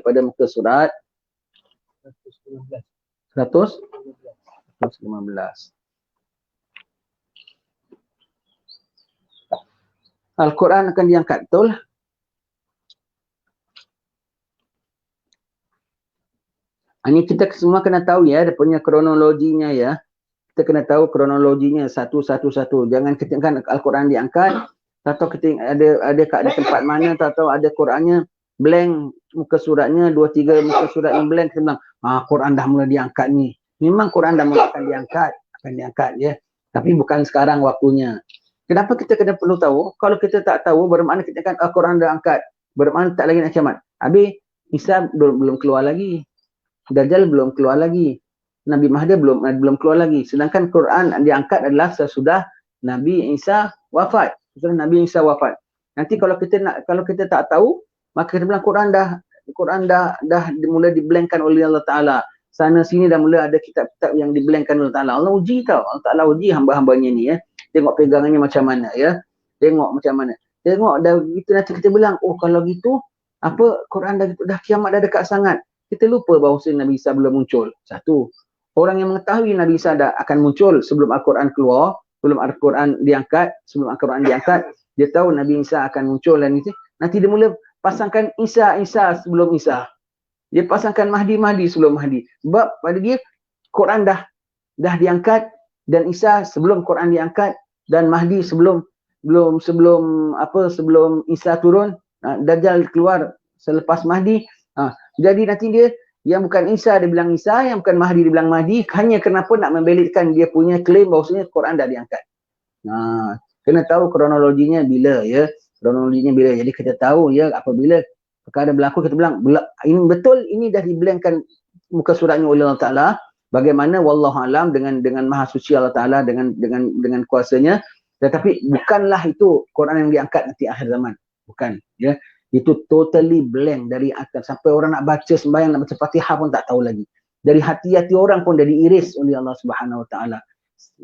pada muka surat 115. Al-Quran akan diangkat, betul? Ini kita semua kena tahu ya, dia punya kronologinya ya. Kita kena tahu kronologinya satu-satu. Jangan ketinggalan Al-Quran diangkat, atau ada tempat mana, atau ada Qurannya blank, muka suratnya 2-3 muka surat yang blank, kita bilang, Quran dah mula diangkat ni. Memang Quran dah mula akan diangkat ya. Tapi bukan sekarang waktunya. Kenapa kita kena perlu tahu? Kalau kita tak tahu, bermakna kita kan Al-Quran dah angkat. Bermakna tak lagi nak kiamat. Habis Isa belum keluar lagi. Dajjal belum keluar lagi. Nabi Mahdi belum keluar lagi. Sedangkan Quran diangkat adalah sesudah Nabi Isa wafat. Sesudah Nabi Isa wafat. Nanti kalau kita tak tahu, maka kita bilang Quran dah mula diblankkan oleh Allah Taala. Sana sini dah mula ada kitab-kitab yang diblankkan oleh Allah Taala. Allah uji tau. Allah Taala uji hamba-hambanya ni ya. Tengok pegangannya macam mana ya. Tengok dah gitu nanti kita bilang, kalau gitu apa Quran dah kiamat dah dekat sangat. Kita lupa bahawa Nabi Isa belum muncul. Satu. Orang yang mengetahui Nabi Isa akan muncul sebelum Al-Quran keluar, sebelum Al-Quran diangkat, dia tahu Nabi Isa akan muncul dan itu. Nanti dia mula pasangkan Isa sebelum Isa. Dia pasangkan Mahdi sebelum Mahdi. Sebab pada dia Quran dah diangkat dan Isa sebelum Quran diangkat dan Mahdi sebelum Isa turun, Dajjal keluar selepas Mahdi. Jadi nanti dia yang bukan Isa dia bilang Isa, yang bukan Mahdi dia bilang Mahdi, hanya kenapa nak membelitkan dia punya klaim bahawasanya Quran dah diangkat. Kena tahu kronologinya bila ya. Jadi kita tahu ya apabila perkara berlaku kita bilang ini betul, ini dah diblankkan muka suratnya oleh Allah Taala. Bagaimana wallahu alam dengan maha suci Allah Taala dengan kuasanya. Tetapi bukanlah itu Quran yang diangkat nanti akhir zaman. Bukan ya. Itu totally blank dari akal. Sampai orang nak baca sembahyang, nak baca Fatihah pun tak tahu lagi. Dari hati-hati orang pun dah diiris oleh Allah Subhanahu Wa Taala.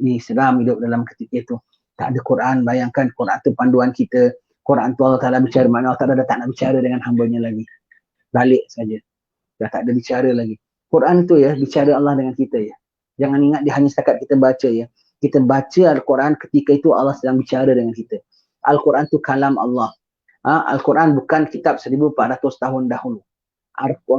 Ni seram hidup dalam ketika itu. Tak ada Quran, bayangkan Quran tu panduan kita. Quran tu Allah Taala bicara, makna Allah Taala dah tak nak bicara dengan hamba-Nya lagi. Balik saja. Dah tak ada bicara lagi. Quran tu ya, bicara Allah dengan kita ya. Jangan ingat dia hanya setakat kita baca ya. Kita baca Al-Quran ketika itu Allah sedang bicara dengan kita. Al-Quran tu kalam Allah. Al-Quran bukan kitab 1400 tahun dahulu.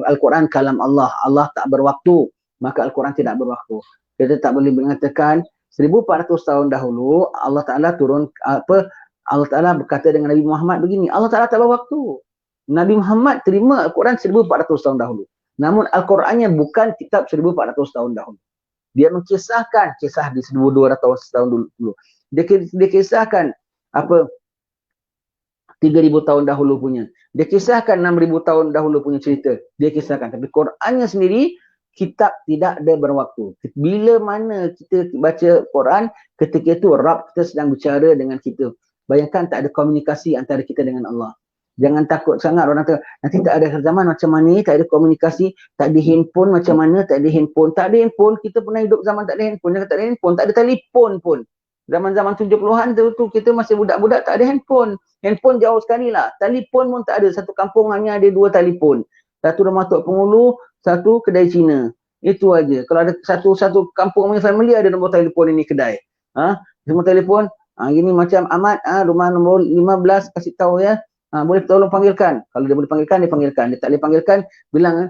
Al-Quran kalam Allah. Allah tak berwaktu, maka Al-Quran tidak berwaktu. Kita tak boleh mengatakan 1400 tahun dahulu Allah Ta'ala turun Allah Ta'ala berkata dengan Nabi Muhammad begini. Allah Ta'ala tak berwaktu. Nabi Muhammad terima Al-Quran 1400 tahun dahulu. Namun Al-Qurannya bukan kitab 1400 tahun dahulu. Dia mengisahkan kisah di 1200 tahun dulu. Dia kisahkan 3,000 tahun dahulu punya. Dia kisahkan 6,000 tahun dahulu punya cerita. Dia kisahkan. Tapi Qurannya sendiri, kitab tidak ada berwaktu. Bila mana kita baca Quran, ketika itu Rabb kita sedang bicara dengan kita. Bayangkan tak ada komunikasi antara kita dengan Allah. Jangan takut sangat orang kata, nanti tak ada zaman macam mana, tak ada komunikasi, tak ada handphone macam mana, tak ada handphone. Tak ada handphone, kita pernah hidup zaman tak ada handphone. Jangan tak ada handphone, tak ada telefon pun. Zaman-zaman 70-an tu kita masih budak-budak, tak ada handphone. Handphone jauh sekali lah. Telefon pun tak ada. Satu kampung hanya ada 2 telefon. Satu rumah Tok Pengulu, satu kedai Cina. Itu aja. Kalau ada satu kampung punya family ada nombor telefon ini kedai. Nombor telefon, gini macam Ahmad, rumah nombor 15 kasih tahu ya. Boleh tolong panggilkan. Kalau dia boleh panggilkan, dia panggilkan. Dia tak boleh panggilkan, bilang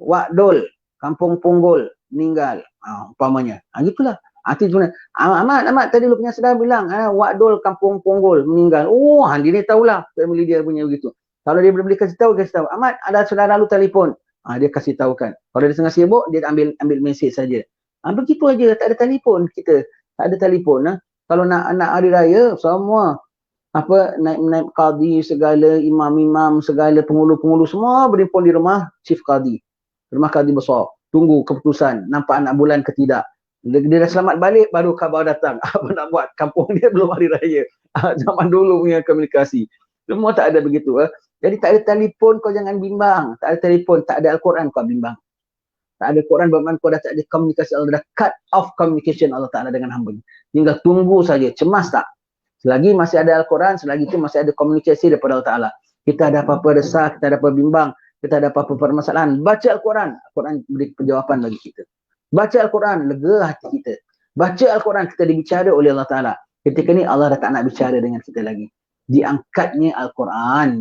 Wak Dol, Kampung Punggol, meninggal. Umpamanya. Gitulah. Arti sebenarnya, Ahmad tadi lu punya saudara bilang, Wak Dol Kampung Punggol meninggal. Dia ni tahulah family dia punya begitu. Kalau dia boleh kasih tahu. Ahmad, ada saudara lu telefon. Dia kasih tahu kan. Kalau dia tengah sibuk, dia ambil mesej saja. Begitu aja, tak ada telefon kita. Tak ada telefon. Kalau nak hari raya, semua naib qadi segala, imam-imam segala, pengulu-pengulu semua berhimpun di rumah chief qadi. Rumah qadi besar. Tunggu keputusan, nampak anak bulan ke tidak. Dia dah selamat balik, baru khabar datang. Apa nak buat? Kampung dia belum hari raya. Zaman dulu punya komunikasi. Semua tak ada begitu. Jadi tak ada telefon, kau jangan bimbang. Tak ada telefon, tak ada Al-Quran, kau bimbang. Tak ada Quran, bermakna kau dah tak ada komunikasi. Allah dah cut off communication Allah Ta'ala dengan hamba. Tinggal tunggu saja. Cemas tak? Selagi masih ada Al-Quran, selagi itu masih ada komunikasi daripada Allah Ta'ala. Kita ada apa-apa resah, kita ada apa bimbang, kita ada apa-apa permasalahan, baca Al-Quran. Al-Quran beri penjawapan bagi kita. Baca Al-Quran, lega hati kita. Baca Al-Quran, kita dibicara oleh Allah Ta'ala. Ketika ni Allah dah tak nak bicara dengan kita lagi. Diangkatnya Al-Quran,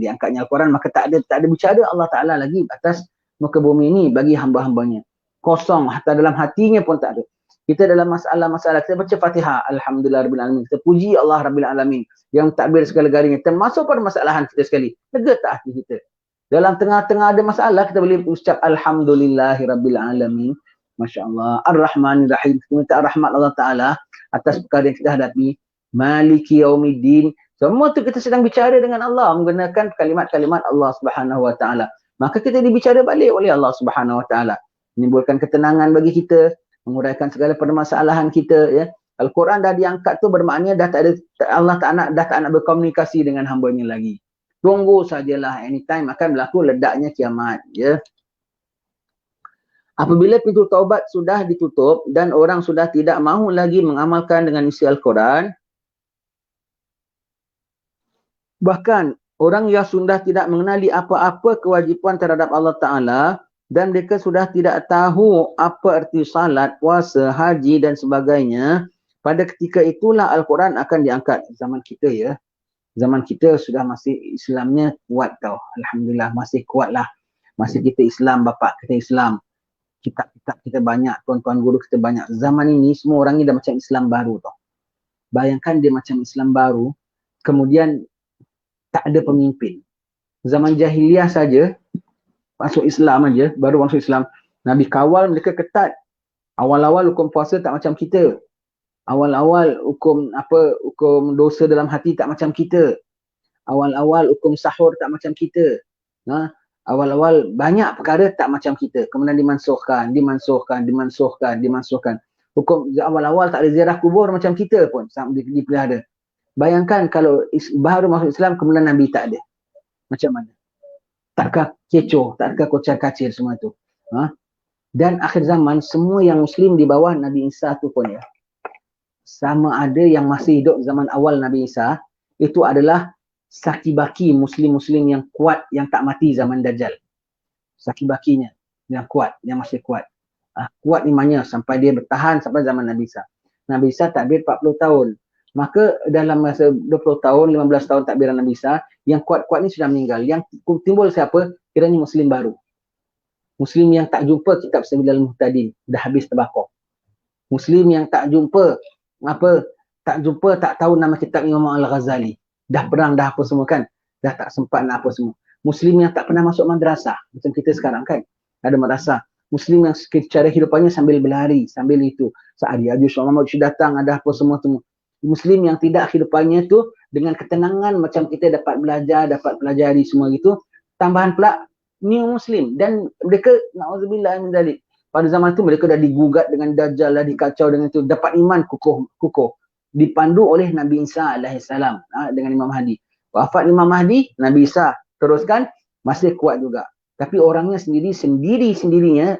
maka tak ada bicara Allah Ta'ala lagi atas muka bumi ini bagi hamba-hambanya. Kosong, hatta dalam hatinya pun tak ada. Kita dalam masalah-masalah, kita baca Fatihah, Alhamdulillah Rabbil Alamin. Kita puji Allah Rabbil Alamin yang takbir segala-galanya, termasuk permasalahan kita sekali. Lega tak hati kita? Dalam tengah-tengah ada masalah, kita boleh ucap Alhamdulillahi Rabbil Alamin. Masya Allah. Ar-Rahmanir Rahim. Kita minta rahmat Allah Ta'ala atas perkara yang kita hadapi. Maliki Yaumiddin. Semua tu kita sedang bicara dengan Allah menggunakan kalimat-kalimat Allah Subhanahu Wa Ta'ala. Maka kita dibicara balik oleh Allah Subhanahu Wa Ta'ala. Menimbulkan ketenangan bagi kita, menguraikan segala permasalahan kita. Ya. Al-Quran dah diangkat tu bermakna dah tak ada, Allah dah tak nak berkomunikasi dengan hamba-Nya lagi. Tunggu sajalah, anytime akan berlaku ledaknya kiamat. Ya. Apabila pintu taubat sudah ditutup dan orang sudah tidak mahu lagi mengamalkan dengan isi Al-Quran, bahkan orang yang sudah tidak mengenali apa-apa kewajipan terhadap Allah Ta'ala dan mereka sudah tidak tahu apa erti salat, puasa, haji dan sebagainya, pada ketika itulah Al-Quran akan diangkat. Zaman kita ya, zaman kita sudah masih Islamnya kuat tau. Alhamdulillah masih kuat lah. Masih kita Islam, bapak kita Islam. Kitab-kitab kita banyak, tuan-tuan guru kita banyak. Zaman ini semua orang ni dah macam Islam baru tau. Bayangkan dia macam Islam baru, kemudian tak ada pemimpin. Zaman jahiliah saja, masuk Islam aja, baru masuk Islam, Nabi kawal mereka ketat. Awal-awal hukum puasa tak macam kita. Awal-awal hukum dosa dalam hati tak macam kita. Awal-awal hukum sahur tak macam kita. Awal-awal banyak perkara tak macam kita. Kemudian dimansuhkan. Hukum awal-awal tak ada ziarah kubur macam kita pun dipelihara. Bayangkan kalau baru masuk Islam kemudian Nabi tak ada. Macam mana? Takkah kecoh, takkah kocar-kacir semua tu. Dan akhir zaman semua yang Muslim di bawah Nabi Isa tu pun ya. Sama ada yang masih hidup zaman awal Nabi Isa, itu adalah saki-baki Muslim-Muslim yang kuat, yang tak mati zaman Dajjal. Saki-bakinya yang kuat, yang masih kuat. Kuat imannya sampai dia bertahan sampai zaman Nabi Isa. Nabi Isa takbir 40 tahun. Maka dalam masa 20 tahun, 15 tahun takbiran Nabi Isa, yang kuat-kuat ni sudah meninggal. Yang timbul siapa? Kiranya Muslim baru. Muslim yang tak jumpa kitab Sabilal Muhtadin, dah habis terbakar. Muslim yang tak jumpa, tak tahu nama kitab Imam Al-Ghazali. Dah perang, dah apa semua kan. Dah tak sempat nak apa semua. Muslim yang tak pernah masuk madrasah. Macam kita sekarang kan. Ada madrasah. Muslim yang cara hidupannya sambil berlari, sambil itu. Sa'adi, Ajus, Muhammad Syed datang, ada apa semua. Muslim yang tidak hidupannya tu dengan ketenangan macam kita dapat belajar, dapat pelajari semua gitu. Tambahan pula new Muslim. Dan mereka, na'udzubillah min zalik. Pada zaman tu mereka dah digugat dengan Dajjal, dah dikacau dengan itu. Dapat iman kukuh. Dipandu oleh Nabi Isa alaihissalam dengan Imam Mahdi. Wafat Imam Mahdi, Nabi Isa teruskan, masih kuat juga. Tapi orangnya sendiri-sendirinya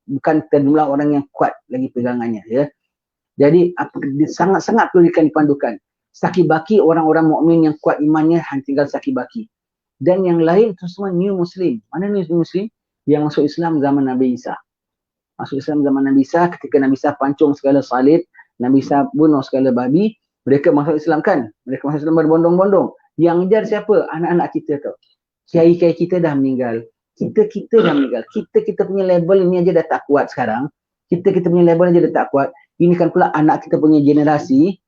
bukan terjumlah orang yang kuat lagi pegangannya. Ya. Jadi sangat-sangat perlu dipandukan. Saki-baki orang-orang mukmin yang kuat imannya hanya tinggal saki-baki. Dan yang lain itu semua new Muslim. Mana new Muslim? Yang masuk Islam zaman Nabi Isa. Masuk Islam zaman Nabi Isa ketika Nabi Isa pancung segala salib. Nabi Isa bunuh segala babi, mereka masuk Islam kan? Mereka masuk Islam berbondong-bondong. Yang ngejar siapa? Anak-anak kita tu. Kiai-kiai kita dah meninggal. Kita dah meninggal. Kita punya level ini aja dah tak kuat sekarang. Kita punya level aja dah tak kuat. Ini kan pula anak kita punya generasi,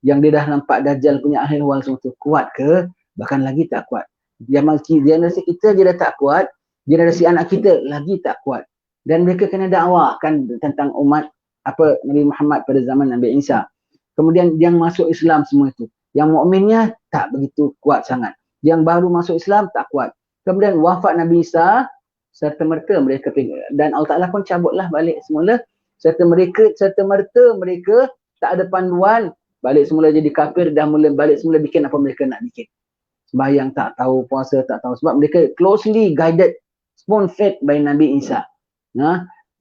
yang dia dah nampak Dajjal punya akhir wal semua tu. Kuat ke? Bahkan lagi tak kuat. Generasi kita je dah tak kuat. Generasi anak kita lagi tak kuat. Dan mereka kena dakwahkan tentang umat Nabi Muhammad pada zaman Nabi Isa. Kemudian yang masuk Islam semua itu. Yang mukminnya tak begitu kuat sangat. Yang baru masuk Islam tak kuat. Kemudian wafat Nabi Isa, serta merta mereka dan Allah Ta'ala pun cabutlah balik semula. Serta merta mereka tak ada panduan, balik semula jadi kafir, dah mula balik semula bikin apa mereka nak bikin. Sembahyang tak tahu, puasa tak tahu. Sebab mereka closely guided, spoon fed by Nabi Isa.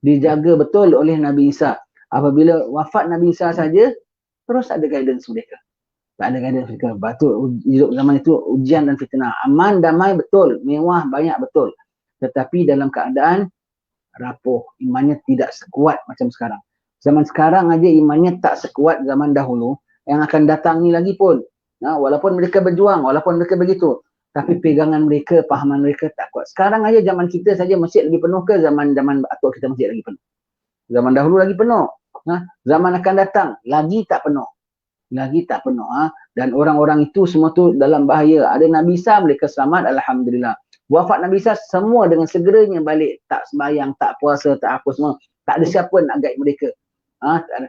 Dijaga betul oleh Nabi Isa. Apabila wafat Nabi Isa saja, terus ada guidance mereka. Tak ada guidance mereka. Betul, hidup zaman itu ujian dan fitnah. Aman, damai betul. Mewah, banyak betul. tetapi dalam keadaan rapuh, imannya tidak sekuat macam sekarang. Zaman sekarang aja imannya tak sekuat zaman dahulu, yang akan datang ni lagi pun. Walaupun mereka berjuang, walaupun mereka begitu, tapi pegangan mereka, pahaman mereka tak kuat. Sekarang aja zaman kita saja masjid lebih penuh ke zaman atuk kita masjid lagi penuh? Zaman dahulu lagi penuh. Zaman akan datang lagi tak penuh. Lagi tak penuh. Dan orang-orang itu semua tu dalam bahaya. Ada Nabi Isa, mereka selamat, alhamdulillah. Wafat Nabi Isa semua dengan segeranya balik, tak sembahyang, tak puasa, tak apa semua. Tak ada siapa nak guide mereka.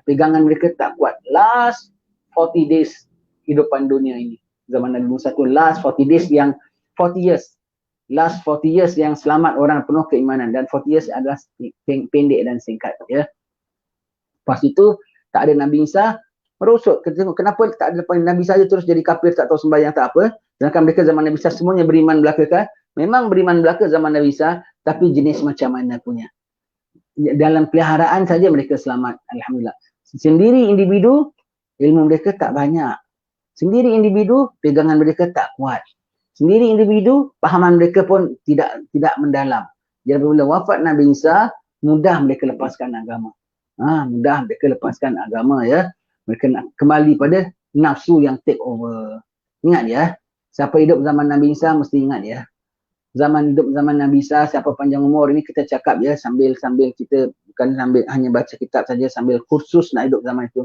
Pegangan mereka tak kuat. Last 40 days hidupan dunia ini. Zaman Nabi Musa tu last 40 days yang 40 years. Last 40 years yang selamat orang penuh keimanan. Dan 40 years adalah pendek dan singkat. Ya. Lepas itu tak ada Nabi Isa, merosot. Kenapa tak ada Nabi Isa terus jadi kafir, tak tahu sembahyang, tak apa. Sedangkan mereka zaman Nabi Isa semuanya beriman belaka kan? Memang beriman belaka zaman Nabi Isa, tapi jenis macam mana punya. Dalam peliharaan saja mereka selamat, alhamdulillah. Sendiri individu, ilmu mereka tak banyak. Sendiri individu, pegangan mereka tak kuat. Sendiri individu, pahaman mereka pun tidak mendalam. Jadi bila wafat Nabi Isa, mudah mereka lepaskan agama. Mudah mereka lepaskan agama ya. Mereka nak kembali pada nafsu yang take over. Ingat ya, siapa hidup zaman Nabi Isa mesti ingat ya. Zaman Nabi Isa, siapa panjang umur ini kita cakap ya, sambil kita bukan sambil hanya baca kitab saja, sambil kursus nak hidup zaman itu.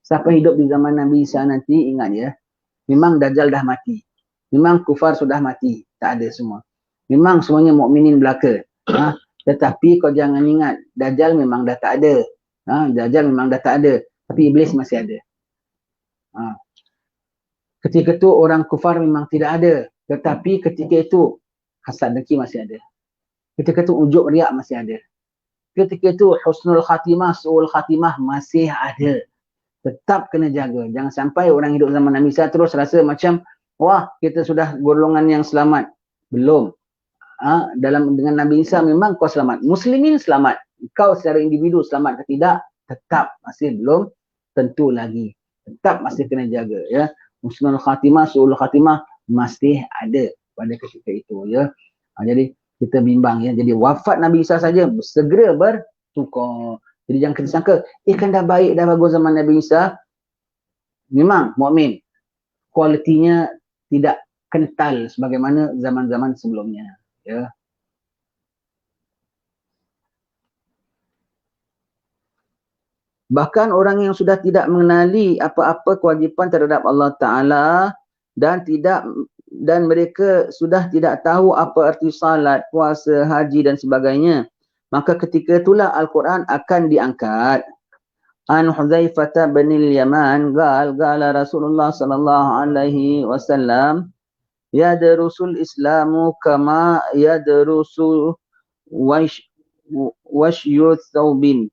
Siapa hidup di zaman Nabi Isa nanti ingat ya, memang Dajjal dah mati. Memang kufar sudah mati, tak ada semua. Memang semuanya mukminin belaka. Tetapi kau jangan ingat, Dajjal memang dah tak ada. Dajjal memang dah tak ada, tapi iblis masih ada. Ketika itu orang kufar memang tidak ada, tetapi ketika itu hasad dengki masih ada. Ketika itu ujub riak masih ada. Ketika itu husnul khatimah, su'ul khatimah masih ada. Tetap kena jaga. Jangan sampai orang hidup zaman Nabi Isa terus rasa macam, wah kita sudah golongan yang selamat. Belum. Dengan Nabi Isa memang kau selamat. Muslimin selamat. Kau secara individu selamat ke tidak, tetap masih belum tentu lagi. Tetap masih kena jaga. Ya. Husnul khatimah, su'ul khatimah masih ada pada ketika itu ya. Jadi kita bimbang ya. Jadi wafat Nabi Isa saja segera bertukar. Jadi jangan kita sangka, kan dah baik, dah bagus zaman Nabi Isa. Memang mukmin. Kualitinya tidak kental sebagaimana zaman-zaman sebelumnya ya. Bahkan orang yang sudah tidak mengenali apa-apa kewajipan terhadap Allah Ta'ala dan mereka sudah tidak tahu apa arti salat, puasa, haji dan sebagainya, maka ketika itulah Al-Quran akan diangkat. An Hudzaifah bin al-Yaman qala Rasulullah sallallahu alaihi wasallam yadrusul Islamu kama yadrusu washyu thawbin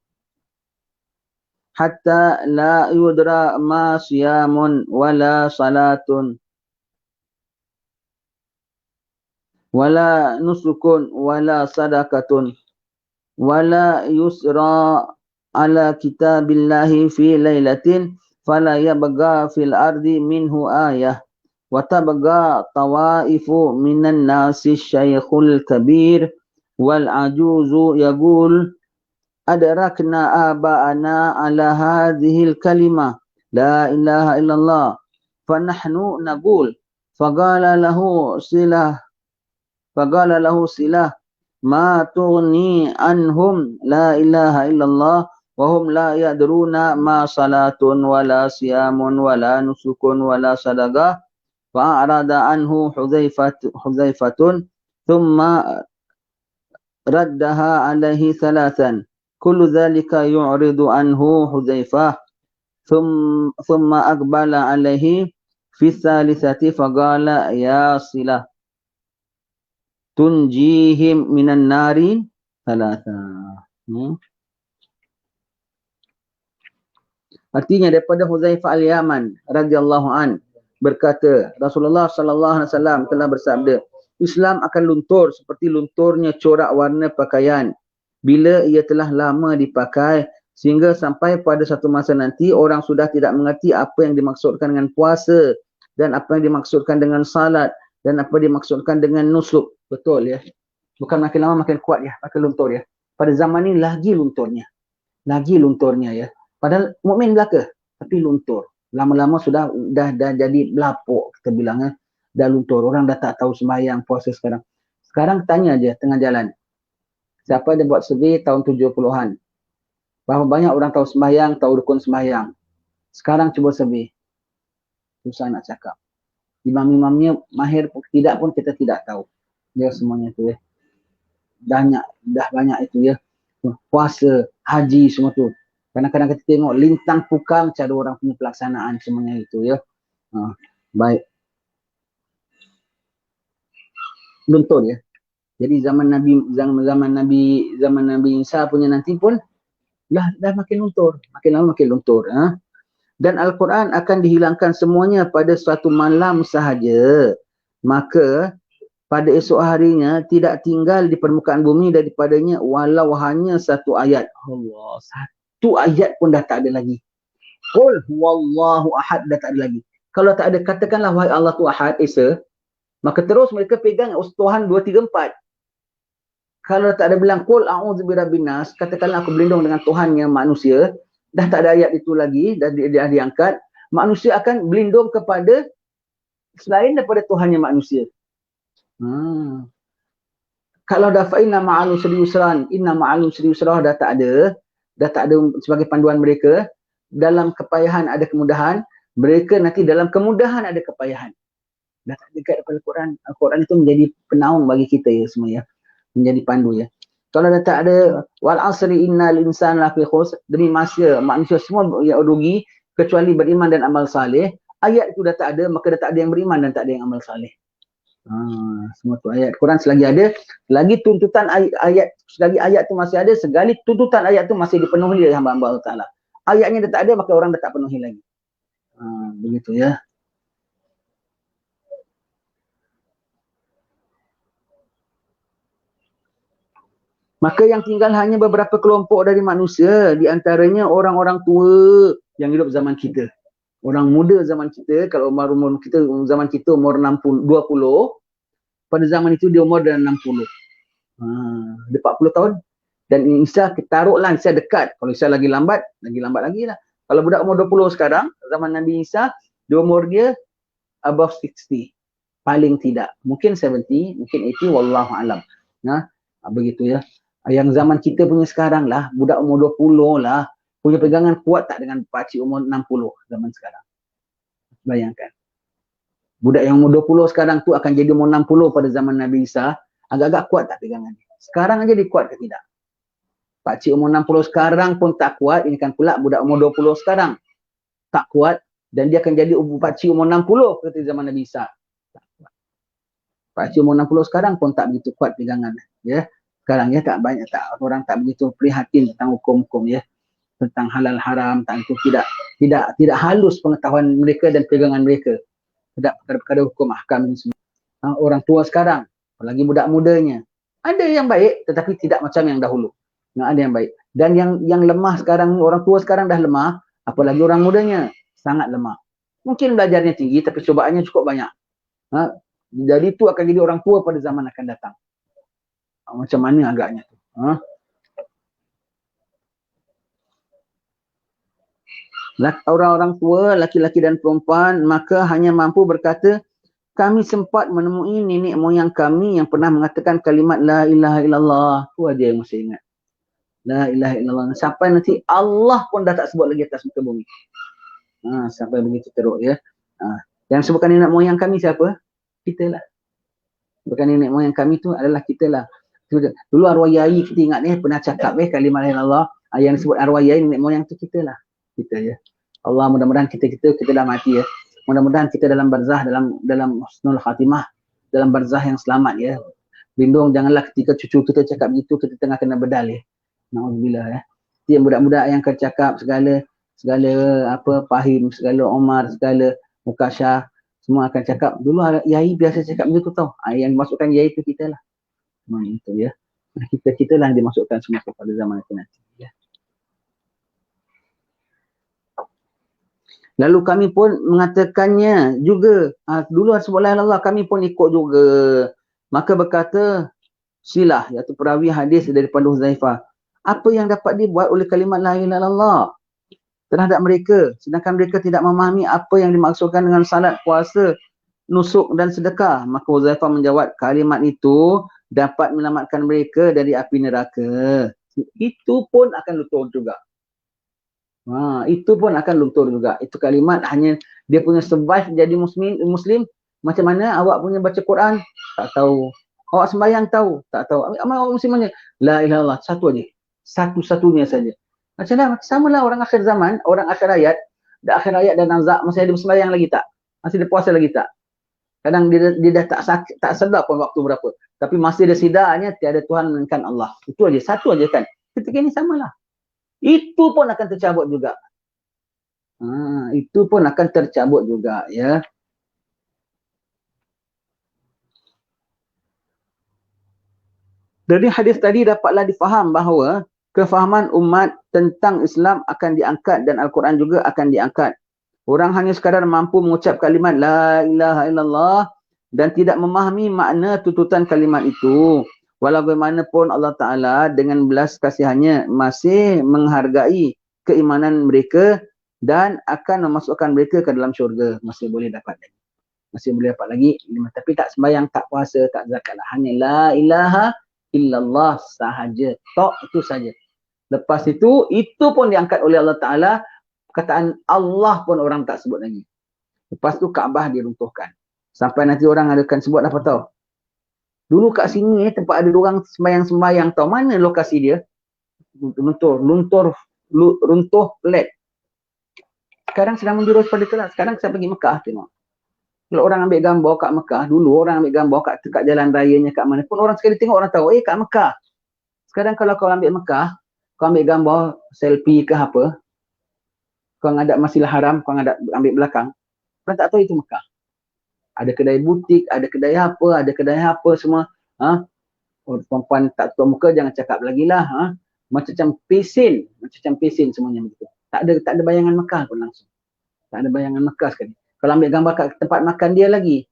hatta la yudra ma siyamun wala salatun wala nusukun wala sadaqatun wala yusra ala kitabillahi fi lailatin fala yabgha fil ardi minhu ayah wa tabgha tawaifu minan nasi syaikhul kabir wal ajuzu yaqul adrakna aba'ana ala hadhil kalimah la ilaha illallah fa nahnu naqul faqala lahu silah ma tughni anhum la ilaha illallah wa hum la yadruna ma salatun wala siyamun wala nusukun wala sadaqah fa arada anhu Hudzaifatun thumma raddaha alaihi thalathan kullu dhalika yu'ridu anhu Hudzaifah thumma aqbala alaihi fi thalithati faqala ya silah tunjihim minan nari thalatha. Artinya daripada Hudzaifah al-Yaman radhiyallahu an berkata Rasulullah sallallahu alaihi wasallam telah bersabda, Islam akan luntur seperti lunturnya corak warna pakaian bila ia telah lama dipakai, sehingga sampai pada satu masa nanti orang sudah tidak mengerti apa yang dimaksudkan dengan puasa dan apa yang dimaksudkan dengan salat dan apa dimaksudkan dengan nusuk. Betul ya. Bukan makin lama makin kuat ya, makin luntur ya. Pada zaman ini lagi lunturnya. Lagi lunturnya ya. Padahal mukmin belaka, tapi luntur. Lama-lama sudah dah jadi belapuk kita bilangnya. Dah luntur. Orang dah tak tahu sembahyang, puasa sekarang. Sekarang tanya aja tengah jalan. Siapa dia buat survei tahun 70-an? Berapa banyak orang tahu sembahyang, tahu rukun sembahyang. Sekarang cuba survei. Susah nak cakap. Imam-imamnya mahir tidak pun kita tidak tahu. Dia semuanya tu ya. Dah banyak itu ya. Puasa, haji semua tu. Kadang-kadang kita tengok lintang pukang cara orang punya pelaksanaan semuanya itu ya. Baik. Luntur ya. Jadi zaman Nabi Isa punya nanti pun dah makin luntur, makin lama makin luntur. Dan Al-Quran akan dihilangkan semuanya pada suatu malam sahaja. Maka pada esok harinya tidak tinggal di permukaan bumi daripadanya walau hanya satu ayat. Allah, satu ayat pun dah tak ada lagi. Qul huwallahu ahad dah tak ada lagi. Kalau tak ada, katakanlah wahai Allah tu ahad, Esa, maka terus mereka pegang Tuhan 2, 3, 4. Kalau tak ada bilang qul a'udzu birabbin nas, katakanlah aku berlindung dengan Tuhan yang manusia, dah tak ada ayat itu lagi, dah diangkat, manusia akan berlindung kepada selain daripada Tuhan yang manusia. Kalau dah fa inna ma'al usri yusran, inna ma'al usri yusra dah tak ada sebagai panduan mereka, dalam kepayahan ada kemudahan, mereka nanti dalam kemudahan ada kepayahan. Dah tak dekat daripada Al-Quran. Al-Quran itu menjadi penaung bagi kita ya semua ya. Menjadi pandu ya. Kalau dah tak ada wal asri innal insana lafi khusr, demi manusia semua yang rugi kecuali beriman dan amal saleh. Ayat itu dah tak ada, maka dah tak ada yang beriman dan tak ada yang amal saleh. Semua tu ayat Quran selagi ada, selagi tuntutan ayat, selagi ayat tu masih ada, segala tuntutan ayat tu masih dipenuhi oleh hamba-hamba Allah Taala. Ayatnya dah tak ada, maka orang dah tak penuhi lagi. Begitu ya. Maka yang tinggal hanya beberapa kelompok dari manusia, di antaranya orang-orang tua yang hidup zaman kita. Orang muda zaman kita, kalau umur kita, zaman kita umur 60, 20, pada zaman itu dia umur dah 60. Dia 40 tahun. Dan Isa kita taruhlah Isa dekat. Kalau Isa lagi lambat lagi lah. Kalau budak umur 20 sekarang, zaman Nabi Isa, dia umur dia above 60. Paling tidak. Mungkin 70, mungkin 80, wallahu alam. Begitu ya. Yang zaman kita punya sekarang lah, budak umur 20 lah, punya pegangan kuat tak dengan pakcik umur 60 zaman sekarang. Bayangkan. Budak yang umur 20 sekarang tu akan jadi umur 60 pada zaman Nabi Isa, agak-agak kuat tak pegangannya. Sekarang aja dia kuat ke tidak? Pakcik umur 60 sekarang pun tak kuat, ini kan pula budak umur 20 sekarang tak kuat, dan dia akan jadi pakcik umur 60 ketika zaman Nabi Isa. Tak kuat. Pakcik umur 60 sekarang pun tak begitu kuat pegangannya. Ya. Sekarang ya tak banyak, orang tak begitu prihatin tentang hukum-hukum ya, tentang halal haram, tentang itu tidak halus pengetahuan mereka dan pegangan mereka terhadap perkara hukum ahkam ini semua. Orang tua sekarang, apalagi budak mudanya, ada yang baik tetapi tidak macam yang dahulu. Ada yang baik. Dan yang lemah sekarang, orang tua sekarang dah lemah, apalagi orang mudanya sangat lemah. Mungkin belajarnya tinggi tapi cobaannya cukup banyak. Jadi itu akan jadi orang tua pada zaman akan datang. Macam mana agaknya tu? Orang-orang tua, laki-laki dan perempuan, maka hanya mampu berkata, kami sempat menemui nenek moyang kami yang pernah mengatakan kalimat La ilaha illallah. Itu aja yang masih ingat. La ilaha illallah. Sampai nanti Allah pun dah tak sebut lagi atas muka bumi. Sampai begitu teruk ya. Yang sebutkan nenek moyang kami siapa? Kita lah. Bukan nenek moyang kami tu adalah kita lah. Dulu arwah yai kita ingat pernah cakap kalimat la ilaha. Yang disebut arwah yai nenek moyang tu kita lah. Kita ya. Allah mudah-mudahan kita dah mati ya. Mudah-mudahan kita dalam barzah, dalam husnul khatimah, dalam barzah yang selamat ya. Lindung janganlah ketika cucu kita cakap begitu kita tengah kena bedal ya. Nauzubillah ya. Yang budak-budak yang akan cakap segala Fahim, segala Omar, segala Mukasyah, semua akan cakap. Dulu yai biasa cakap begitu tau. Yang dimasukkan yai itu kita lah. Itu ya. Kita lah yang dimasukkan semua pada zaman itu nanti ya. Lalu kami pun mengatakannya juga. Dulu sebut la ilaha illallah, kami pun ikut juga. Maka berkata, silah, iaitu perawi hadis daripada Huzaifah. Apa yang dapat dibuat oleh kalimat la ilaha illallah terhadap mereka, sedangkan mereka tidak memahami apa yang dimaksudkan dengan salat, puasa, nusuk dan sedekah. Maka Huzaifah menjawab, kalimat itu dapat menyelamatkan mereka dari api neraka. Itu pun akan luntur juga. Itu pun akan luntur juga. Itu kalimat hanya dia punya survive jadi muslim. Macam mana awak punya baca Quran? Tak tahu. Awak sembahyang tahu? Tak tahu. Awak muslimnya la ilaha illallah, satu aja. Satu-satunya saja. Macam mana? Samalah orang akhir zaman, orang akhir hayat, akhir hayat dan nazak, masih ada sembahyang lagi tak? Masih ada puasa lagi tak? Kadang dia dah tak sedar pun waktu berapa. Tapi masih ada sidarnya tiada Tuhan melainkan Allah. Itu aja, satu aja kan. Ketika ini samalah. Itu pun akan tercabut juga. Itu pun akan tercabut juga, ya. Dari hadis tadi dapatlah difaham bahawa kefahaman umat tentang Islam akan diangkat dan Al-Quran juga akan diangkat. Orang hanya sekadar mampu mengucap kalimat la ilaha illallah dan tidak memahami makna tuntutan kalimat itu. Walau bagaimanapun Allah Ta'ala dengan belas kasihannya masih menghargai keimanan mereka dan akan memasukkan mereka ke dalam syurga. Masih boleh dapat lagi. Masih boleh dapat lagi. Tapi tak sembahyang, tak puasa, tak zakat. Hanya la ilaha illallah sahaja. Tok itu saja. Lepas itu pun diangkat oleh Allah Ta'ala. Perkataan Allah pun orang tak sebut lagi. Lepas tu Kaabah diruntuhkan. Sampai nanti orang akan sebut apa tahu? Dulu kat sini tempat ada orang sembahyang-sembahyang tahu. Mana lokasi dia? Runtuh flat. Sekarang sedang menjurus pada telah. Sekarang saya pergi Mekah tengok. Kalau orang ambil gambar kat Mekah, dulu orang ambil gambar kat jalan rayanya kat mana pun, orang sekali tengok orang tahu, kat Mekah. Sekarang kalau kau ambil Mekah, kau ambil gambar selfie ke apa, kau ngadap Masjidil Haram, kau ngadap ambil belakang, orang tak tahu itu Mekah. Ada kedai butik, ada kedai apa semua. Perempuan tak tutup muka, jangan cakap lagi lah. Macam pesin semuanya begitu. Tak ada bayangan Mekah pun langsung. Tak ada bayangan Mekah sekali. Kalau ambil gambar kat tempat makan dia lagi,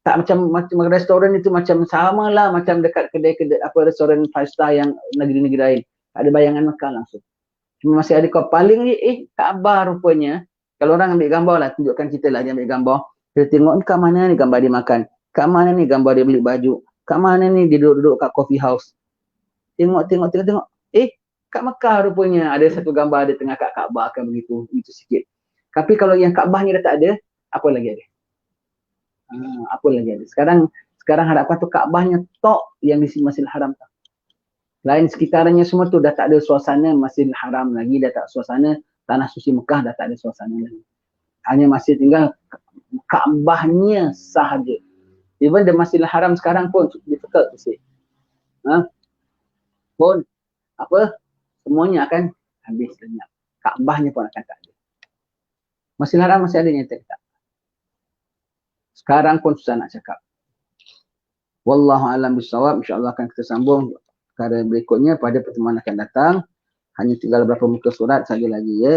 tak macam restoran itu macam samalah macam dekat kedai apa restoran 5 star yang negeri-negeri lain. Tak ada bayangan Mekah langsung. Cuma masih ada kau paling ni, Kaabah rupanya. Kalau orang ambil gambar lah, tunjukkan kita lah dia ambil gambar. Kita tengok ni kat mana ni gambar dia makan. Kat mana ni gambar dia beli baju. Kat mana ni dia duduk kat coffee house. Tengok. Kat Mekah rupanya ada satu gambar dia tengah kat Kaabah kan begitu. Itu sikit. Tapi kalau yang Kaabah ni dah tak ada, apa lagi ada? Apa lagi ada? Sekarang harapan tu Kaabahnya tok yang di Masjidil Haram tak. Lain sekitarnya semua tu dah tak ada suasana Masjidil Haram lagi, dah tak suasana Tanah Suci Mekah, dah tak ada suasana lagi. Hanya masih tinggal Kaabahnya sahaja. Even the Masjidil Haram sekarang pun difficult to say. Pun apa? Semuanya akan habis lenyap. Kaabahnya pun akan tak ada. Masjidil Haram masih ada nyata tak? Sekarang pun susah nak cakap. Wallahu a'lam bissawab. InsyaAllah akan kita sambung perkara berikutnya pada pertemuan akan datang. Hanya tinggal beberapa muka surat saja lagi, ya.